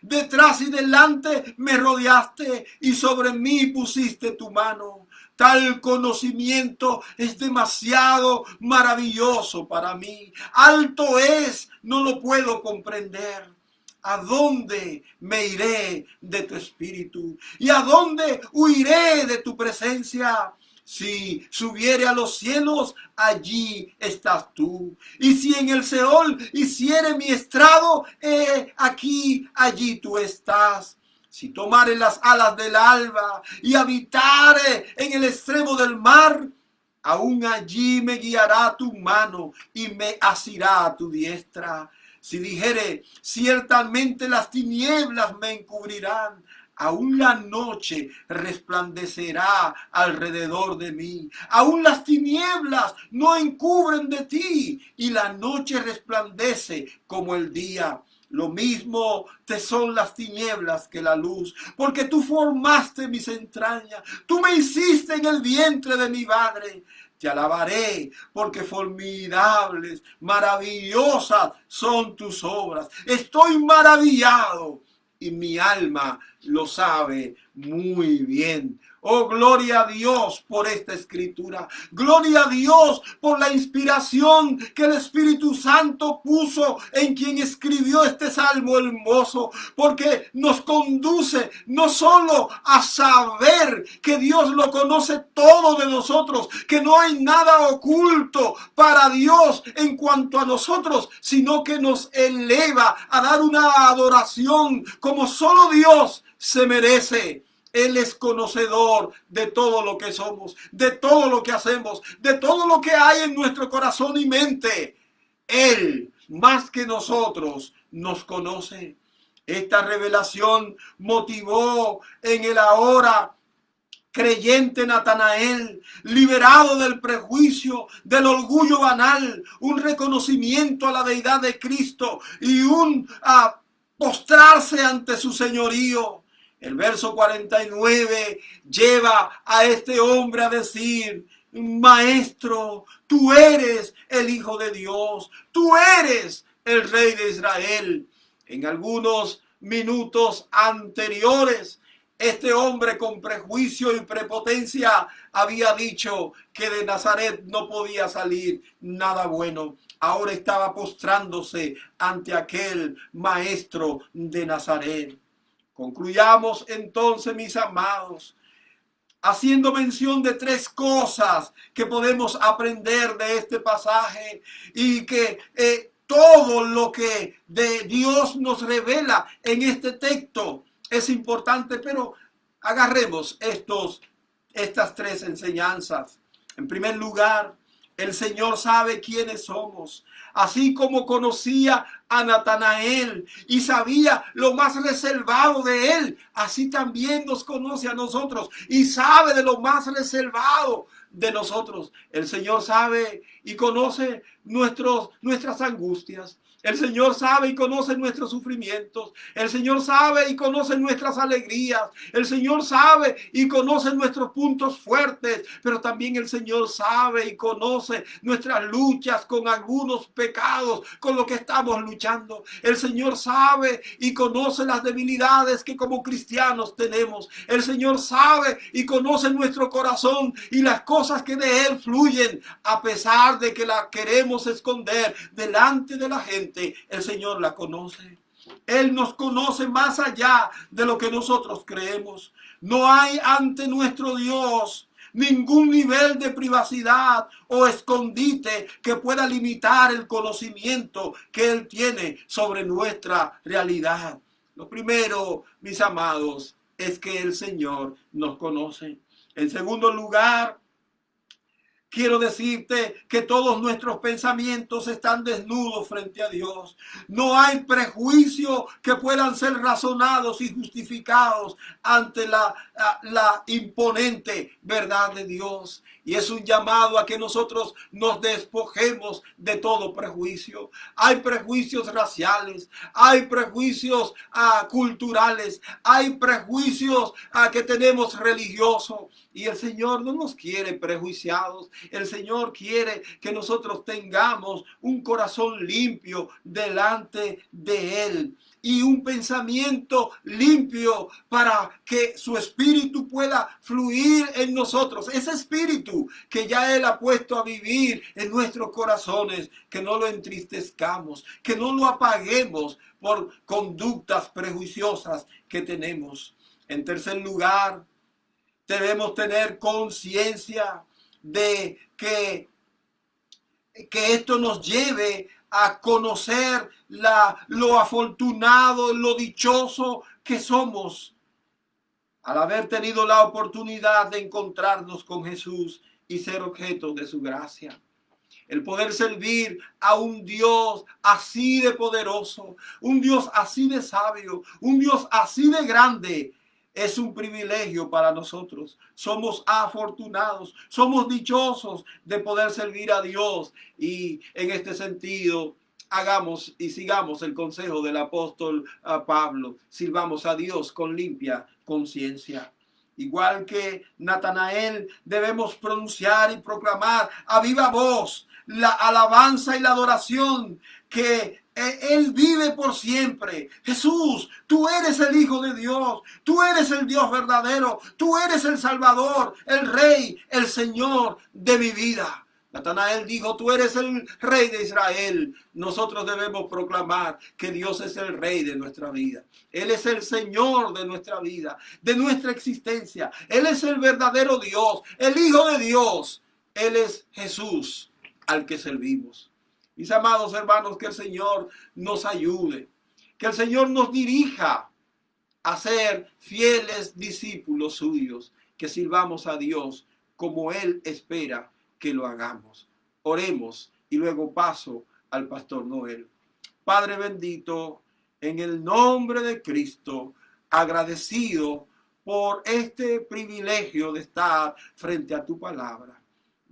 Detrás y delante me rodeaste, y sobre mí pusiste tu mano. Tal conocimiento es demasiado maravilloso para mí. Alto es, no lo puedo comprender. ¿A dónde me iré de tu espíritu? ¿Y a dónde huiré de tu presencia? Si subiere a los cielos, allí estás tú. Y si en el Seol hiciere mi estrado, allí tú estás. Si tomare las alas del alba y habitare en el extremo del mar, aún allí me guiará tu mano y me asirá tu diestra. Si dijere, ciertamente las tinieblas me encubrirán, aún la noche resplandecerá alrededor de mí. Aún las tinieblas no encubren de ti, y la noche resplandece como el día. Lo mismo te son las tinieblas que la luz, porque tú formaste mis entrañas, tú me hiciste en el vientre de mi madre. Te alabaré, porque formidables, maravillosas son tus obras. Estoy maravillado, y mi alma lo sabe muy bien. Oh, gloria a Dios por esta escritura. Gloria a Dios por la inspiración que el Espíritu Santo puso en quien escribió este salmo hermoso. Porque nos conduce no solo a saber que Dios lo conoce todo de nosotros, que no hay nada oculto para Dios en cuanto a nosotros, sino que nos eleva a dar una adoración como solo Dios se merece. Él es conocedor de todo lo que somos, de todo lo que hacemos, de todo lo que hay en nuestro corazón y mente. Él, más que nosotros, nos conoce. Esta revelación motivó en el ahora creyente Natanael, liberado del prejuicio, del orgullo banal, un reconocimiento a la deidad de Cristo y un postrarse ante su señorío. El verso 49 lleva a este hombre a decir: Maestro, tú eres el Hijo de Dios, tú eres el Rey de Israel. En algunos minutos anteriores, este hombre con prejuicio y prepotencia había dicho que de Nazaret no podía salir nada bueno. Ahora estaba postrándose ante aquel maestro de Nazaret. Concluyamos entonces, mis amados, haciendo mención de tres cosas que podemos aprender de este pasaje, y que todo lo que de Dios nos revela en este texto es importante, pero agarremos estas tres enseñanzas. En primer lugar, el Señor sabe quiénes somos. Así como conocía a Natanael y sabía lo más reservado de él, así también nos conoce a nosotros y sabe de lo más reservado de nosotros. El Señor sabe y conoce nuestras angustias. El Señor sabe y conoce nuestros sufrimientos. El Señor sabe y conoce nuestras alegrías. El Señor sabe y conoce nuestros puntos fuertes. Pero también el Señor sabe y conoce nuestras luchas con algunos pecados con los que estamos luchando. El Señor sabe y conoce las debilidades que como cristianos tenemos. El Señor sabe y conoce nuestro corazón y las cosas que de Él fluyen, a pesar de que las queremos esconder delante de la gente. El Señor la conoce. Él nos conoce más allá de lo que nosotros creemos. No hay ante nuestro Dios ningún nivel de privacidad o escondite que pueda limitar el conocimiento que Él tiene sobre nuestra realidad. Lo primero, mis amados, es que el Señor nos conoce. En segundo lugar, quiero decirte que todos nuestros pensamientos están desnudos frente a Dios. No hay prejuicios que puedan ser razonados y justificados ante la imponente verdad de Dios. Y es un llamado a que nosotros nos despojemos de todo prejuicio. Hay prejuicios raciales, hay prejuicios culturales, hay prejuicios que tenemos religiosos. Y el Señor no nos quiere prejuiciados. El Señor quiere que nosotros tengamos un corazón limpio delante de Él y un pensamiento limpio para que su espíritu pueda fluir en nosotros. Ese espíritu que ya Él ha puesto a vivir en nuestros corazones, que no lo entristezcamos, que no lo apaguemos por conductas prejuiciosas que tenemos. En tercer lugar, debemos tener conciencia de que esto nos lleve a conocer lo afortunado, lo dichoso que somos al haber tenido la oportunidad de encontrarnos con Jesús y ser objeto de su gracia. El poder servir a un Dios así de poderoso, un Dios así de sabio, un Dios así de grande, es un privilegio para nosotros. Somos afortunados, somos dichosos de poder servir a Dios. Y en este sentido, hagamos y sigamos el consejo del apóstol Pablo. Sirvamos a Dios con limpia conciencia. Igual que Natanael, debemos pronunciar y proclamar a viva voz la alabanza y la adoración que Él vive por siempre. Jesús, tú eres el Hijo de Dios, tú eres el Dios verdadero, tú eres el Salvador, el Rey, el Señor de mi vida. Natanael dijo, tú eres el Rey de Israel. Nosotros debemos proclamar que Dios es el Rey de nuestra vida. Él es el Señor de nuestra vida, de nuestra existencia. Él es el verdadero Dios, el Hijo de Dios. Él es Jesús al que servimos. Mis amados hermanos, que el Señor nos ayude, que el Señor nos dirija a ser fieles discípulos suyos, que sirvamos a Dios como Él espera que lo hagamos. Oremos y luego paso al pastor Noel. Padre bendito, en el nombre de Cristo, agradecido por este privilegio de estar frente a tu palabra.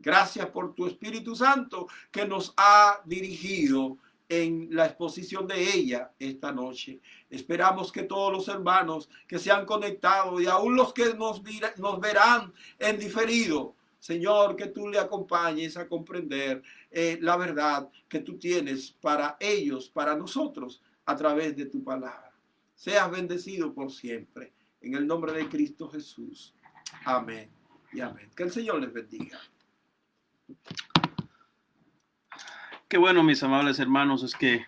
Gracias por tu Espíritu Santo que nos ha dirigido en la exposición de ella esta noche. Esperamos que todos los hermanos que se han conectado y aún los que nos verán en diferido, Señor, que tú le acompañes a comprender la verdad que tú tienes para ellos, para nosotros, a través de tu palabra. Seas bendecido por siempre. En el nombre de Cristo Jesús. Amén y amén. Que el Señor les bendiga. Qué bueno, mis amables hermanos, es que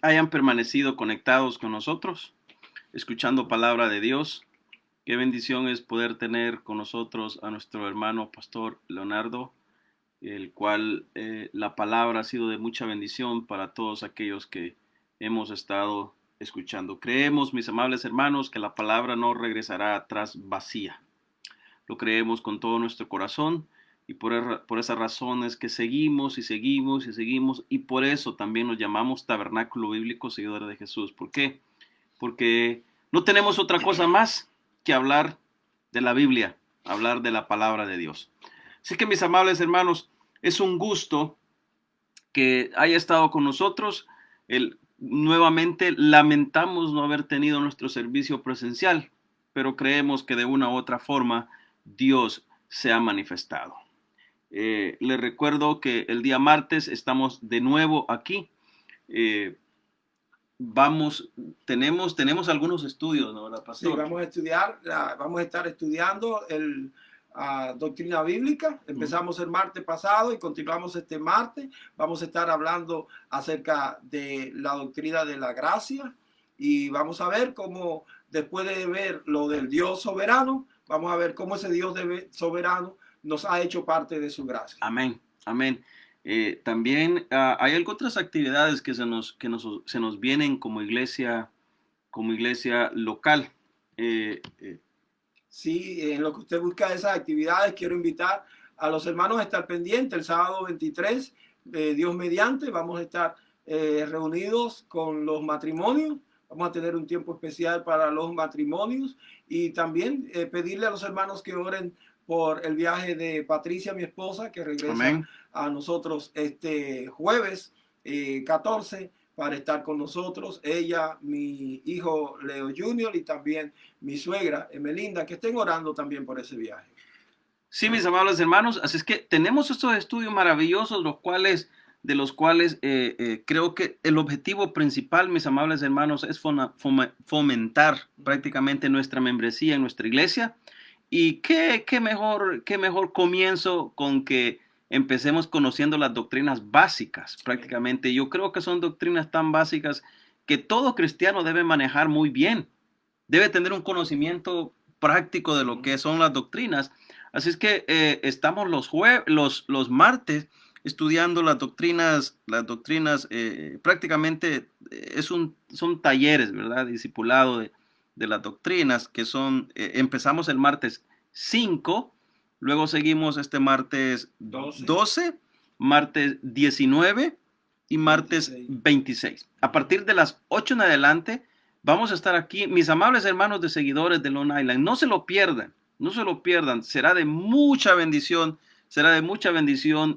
hayan permanecido conectados con nosotros, escuchando palabra de Dios. Qué bendición es poder tener con nosotros a nuestro hermano pastor Leonardo, el cual la palabra ha sido de mucha bendición para todos aquellos que hemos estado escuchando. Creemos, mis amables hermanos, que la palabra no regresará atrás vacía. Lo creemos con todo nuestro corazón. Y por esa razón es que seguimos y seguimos y seguimos. Y por eso también nos llamamos Tabernáculo Bíblico Seguidores de Jesús. ¿Por qué? Porque no tenemos otra cosa más que hablar de la Biblia, hablar de la palabra de Dios. Así que, mis amables hermanos, es un gusto que haya estado con nosotros. Nuevamente lamentamos no haber tenido nuestro servicio presencial, pero creemos que de una u otra forma Dios se ha manifestado. Les recuerdo que el día martes estamos de nuevo aquí. Tenemos algunos estudios, ¿no, pastor? Sí, vamos a estar estudiando doctrina bíblica. Empezamos el martes pasado y continuamos este martes. Vamos a estar hablando acerca de la doctrina de la gracia y vamos a ver cómo, después de ver lo del Dios soberano, vamos a ver cómo ese Dios soberano nos ha hecho parte de su gracia. Amén, amén. También hay otras actividades que se nos vienen como iglesia local. Sí, en lo que usted busca esas actividades, quiero invitar a los hermanos a estar pendientes. El sábado 23, Dios mediante, vamos a estar reunidos con los matrimonios. Vamos a tener un tiempo especial para los matrimonios y también pedirle a los hermanos que oren por el viaje de Patricia, mi esposa, que regresa Amén. A nosotros este jueves 14 para estar con nosotros. Ella, mi hijo Leo Junior y también mi suegra Emelinda, que estén orando también por ese viaje. Sí, mis amables hermanos, así es que tenemos estos estudios maravillosos, de los cuales creo que el objetivo principal, mis amables hermanos, es fomentar prácticamente nuestra membresía en nuestra iglesia. Y qué mejor comienzo con que empecemos conociendo las doctrinas básicas, prácticamente. Yo creo que son doctrinas tan básicas que todo cristiano debe manejar muy bien. Debe tener un conocimiento práctico de lo que son las doctrinas. Así es que estamos los martes estudiando las doctrinas prácticamente son talleres, ¿verdad? Discipulado de las doctrinas que son, empezamos el martes 5, luego seguimos este martes 12, martes 19 y martes 26. A partir de las 8 en adelante vamos a estar aquí, mis amables hermanos de seguidores de Long Island, no se lo pierdan, será de mucha bendición,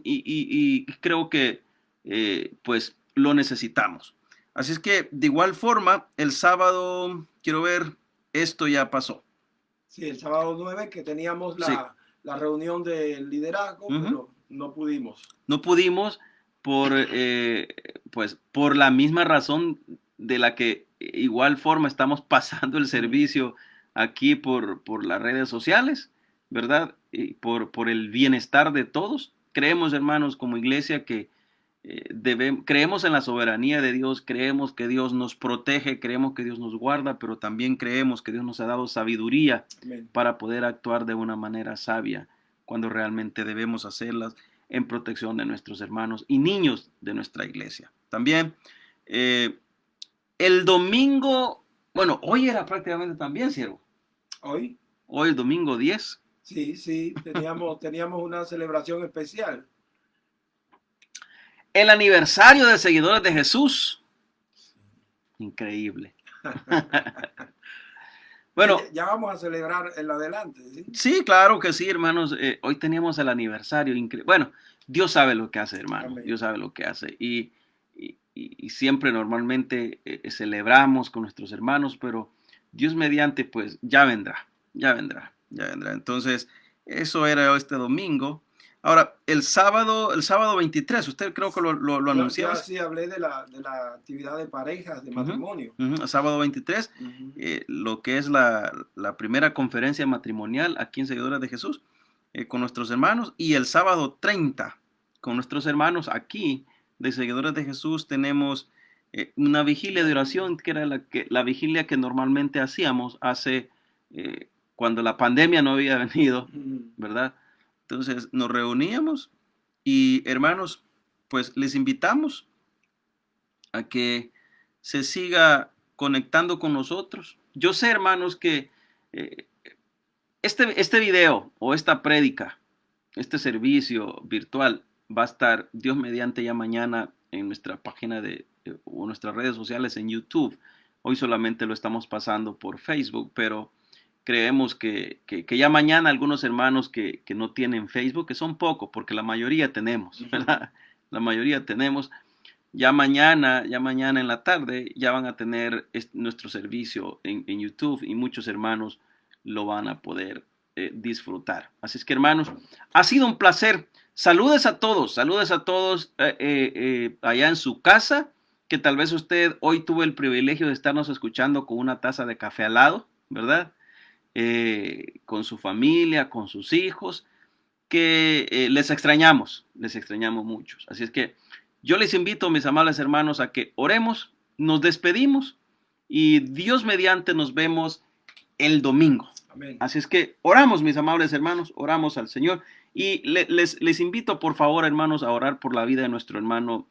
y creo que pues lo necesitamos. Así es que de igual forma, el sábado, quiero ver, esto ya pasó. Sí, el sábado 9 que teníamos la reunión del liderazgo, pero no pudimos. No pudimos pues, por la misma razón de la que igual forma estamos pasando el servicio aquí por las redes sociales, ¿verdad? Y por el bienestar de todos. Creemos, hermanos, como iglesia que creemos en la soberanía de Dios, creemos que Dios nos protege, creemos que Dios nos guarda, pero también creemos que Dios nos ha dado sabiduría Amén. Para poder actuar de una manera sabia cuando realmente debemos hacerlas en protección de nuestros hermanos y niños de nuestra iglesia. También el domingo, bueno, hoy era prácticamente también, siervo. Hoy el domingo 10. Sí, teníamos una celebración especial. El aniversario de seguidores de Jesús. Increíble. Bueno, ya vamos a celebrar en adelante. Sí, claro que sí, hermanos. Hoy teníamos el aniversario. Bueno, Dios sabe lo que hace, hermano. Amén. Dios sabe lo que hace. Y siempre normalmente celebramos con nuestros hermanos, pero Dios mediante, pues ya vendrá. Entonces, eso era este domingo. Ahora, el sábado 23, usted creo que lo anunció. Sí, hablé de la actividad de parejas, de matrimonio. El sábado 23, lo que es la primera conferencia matrimonial aquí en Seguidores de Jesús, con nuestros hermanos. Y el sábado 30, con nuestros hermanos aquí de Seguidores de Jesús, tenemos una vigilia de oración, que era la vigilia que normalmente hacíamos cuando la pandemia no había venido, ¿verdad? Entonces nos reuníamos y, hermanos, pues les invitamos a que se siga conectando con nosotros. Yo sé, hermanos, que este video o esta prédica, este servicio virtual va a estar Dios mediante ya mañana en nuestra página o nuestras redes sociales en YouTube. Hoy solamente lo estamos pasando por Facebook, pero creemos que ya mañana algunos hermanos que no tienen Facebook, que son pocos, porque la mayoría tenemos, ¿verdad? La mayoría tenemos. Ya mañana en la tarde ya van a tener nuestro servicio en YouTube y muchos hermanos lo van a poder disfrutar. Así es que, hermanos, ha sido un placer. Saludes a todos allá en su casa, que tal vez usted hoy tuvo el privilegio de estarnos escuchando con una taza de café al lado, ¿verdad? Con su familia, con sus hijos, que les extrañamos muchos. Así es que yo les invito, mis amables hermanos, a que oremos, nos despedimos y Dios mediante nos vemos el domingo. Amén. Así es que oramos, mis amables hermanos, oramos al Señor y les invito, por favor, hermanos, a orar por la vida de nuestro hermano,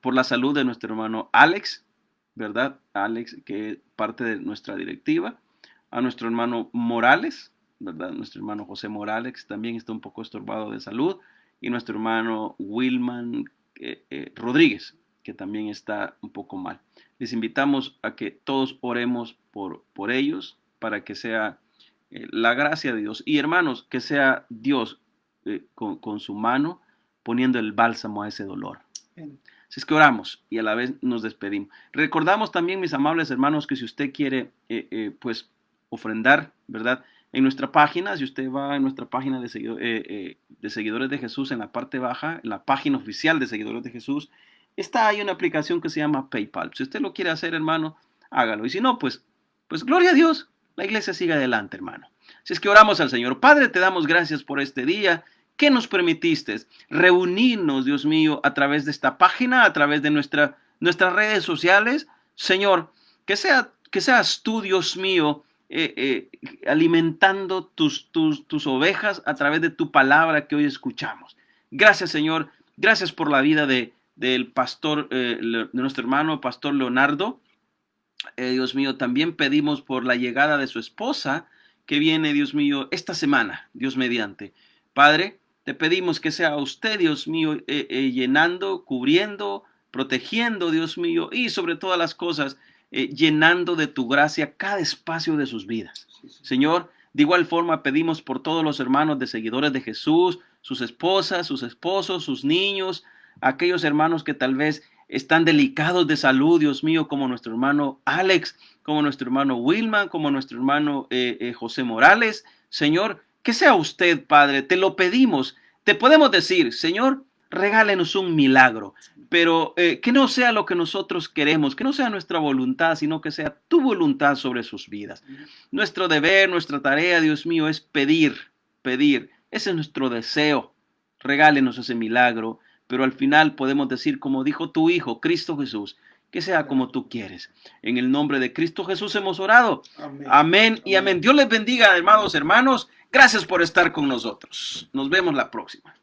por la salud de nuestro hermano Alex, ¿verdad? Alex, que es parte de nuestra directiva. A nuestro hermano Morales, ¿verdad? Nuestro hermano José Morales, que también está un poco estorbado de salud, y nuestro hermano Wilman Rodríguez, que también está un poco mal. Les invitamos a que todos oremos por ellos, para que sea la gracia de Dios. Y hermanos, que sea Dios con su mano poniendo el bálsamo a ese dolor. Así es que oramos y a la vez nos despedimos. Recordamos también, mis amables hermanos, que si usted quiere pues ofrendar, ¿verdad? En nuestra página, si usted va a nuestra página de Seguidores de Jesús, en la parte baja, en la página oficial de Seguidores de Jesús, está ahí una aplicación que se llama PayPal. Si usted lo quiere hacer, hermano, hágalo. Y si no, pues gloria a Dios, la iglesia sigue adelante, hermano. Así es que oramos al Señor. Padre, te damos gracias por este día que nos permitiste reunirnos, Dios mío, a través de esta página, a través de nuestras redes sociales. Señor, que seas tú, Dios mío, alimentando tus ovejas a través de tu palabra que hoy escuchamos. Gracias, Señor. Gracias por la vida del pastor, de nuestro hermano, Pastor Leonardo. Dios mío, también pedimos por la llegada de su esposa, que viene, Dios mío, esta semana, Dios mediante. Padre, te pedimos que sea usted, Dios mío, llenando, cubriendo, protegiendo, Dios mío, y sobre todas las cosas, llenando de tu gracia cada espacio de sus vidas. Sí. Señor, de igual forma pedimos por todos los hermanos de Seguidores de Jesús, sus esposas, sus esposos, sus niños, aquellos hermanos que tal vez están delicados de salud, Dios mío, como nuestro hermano Alex, como nuestro hermano Wilman, como nuestro hermano José Morales. Señor, que sea usted, Padre, te lo pedimos. Te podemos decir, Señor, regálenos un milagro, pero que no sea lo que nosotros queremos, que no sea nuestra voluntad, sino que sea tu voluntad sobre sus vidas. Nuestro deber, nuestra tarea, Dios mío, es pedir. Ese es nuestro deseo. Regálenos ese milagro, pero al final podemos decir, como dijo tu Hijo, Cristo Jesús, que sea como tú quieres. En el nombre de Cristo Jesús hemos orado. Amén. Amén y amén. Dios les bendiga, hermanos. Gracias por estar con nosotros. Nos vemos la próxima.